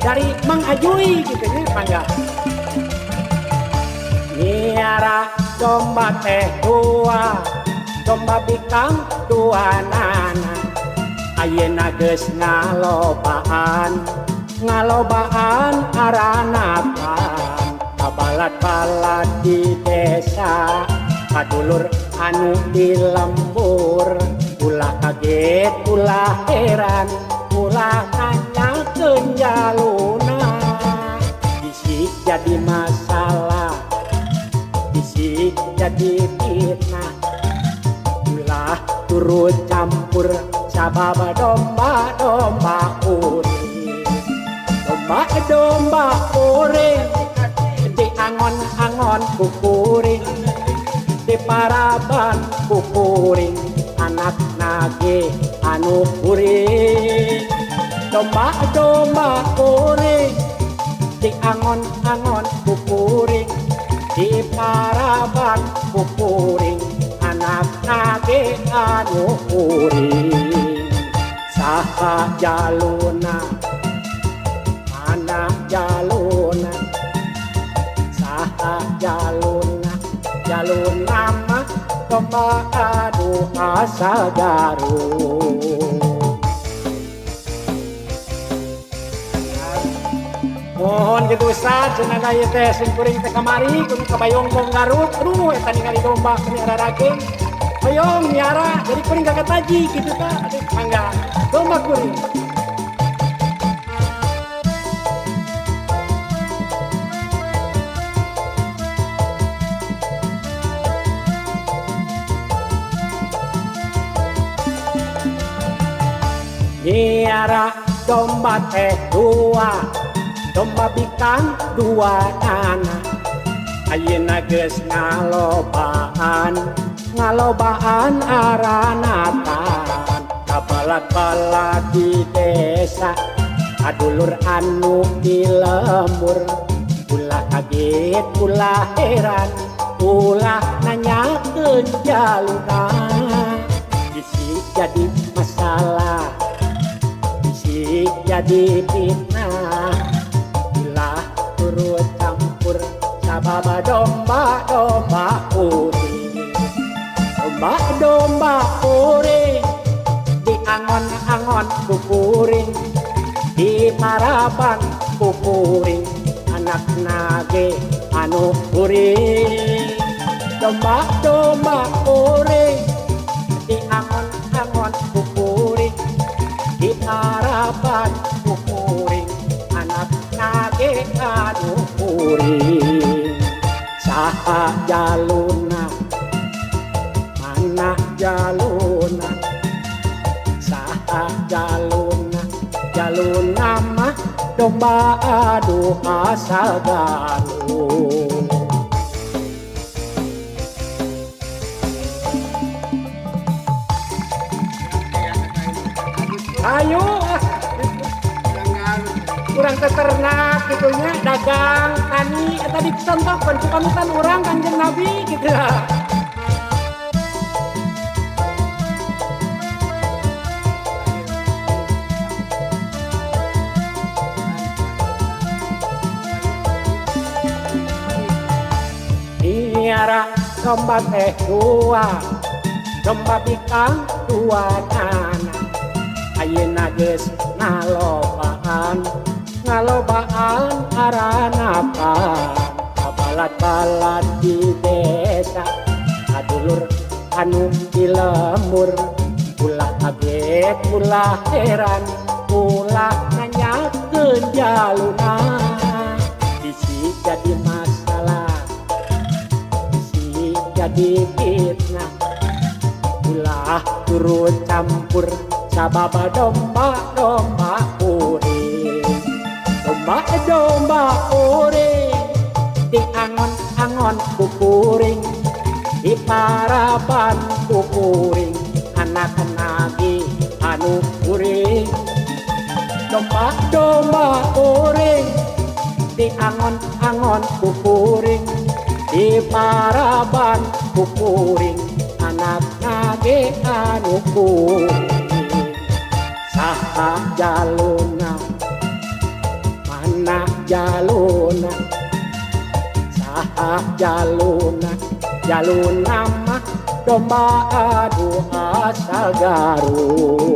dari Mang Ajui gitu nya mangga. Miara domba teh dua, domba bikang dua nana. Ayeuna geus ngalobaan aranapan. Kabalat-balat di desa, kadulur anu di lembur. Ulah kaget, ulah heran, ulah nanyakeun jaluna. Bisi jadi masalah, bisi jadi fitnah. Ulah turut campur sababa domba kuring. Domba kuring di angon-angon kukuring, di paraban kukuring, anak nage anu kuring. Domba kuring di angon-angon kukuring, di paraban kukuring, anak nage anu kuring. Saha jaluna mana jaluna, saha jaluna mah domba adu asa garut. Mohon gitu Ustaz, cenah ieu teh sing kuring teh kamari kudu kabayong bong Garut. Aduh eta ningali domba kene rarakeun. Hoyong miara jadi kuring kakataji gitu tah. Aduh mangga domba kuring. Miara domba teh dua, domba bikang dua nana. Ayeuna geus ngalobaan aranatan. Kabalat-balat di desa, kadulur anu di lembur. Ulah kaget, ulah heran, ulah nanyakeun jaluna. Bisi jadi masalah, bisi jadi fitnah. Ulah turut campur sababa domba kuring. Domba kuring di angon-angon kukuring, di paraban kukuring, anak nage anu kuring. Domba kuring di angon-angon kukuring, di paraban kukuring, anak nage anu kuring. Saha jaluna mana jaluna, saha jaluna mah domba adu asal Garut. Ayo kurang ternak gitunya, dagang tani eta dicontohkeun ku panutan urang Kanjeng Nabi gitu lah. Miara domba teh dua, domba bikang dua nana. Ayeuna geus ngalobaan aranapan. Kabalat-balat di desa, kadulur anu di lembur. Ulah kaget, ulah heran, ulah nanyakeun jaluna. Bisi jadi masalah, bisi jadi fitnah. Ulah turut campur sababa domba kuring. Domba kuring di angon-angon kukuring, di paraban kukuring, anak nagi anu kuring. Domba kuring di angon-angon kukuring, di paraban kukuring, anak nage anu kuring. Saha jaluna jaluna jaluna saha jaluna jaluna mah domba adu asal Garut.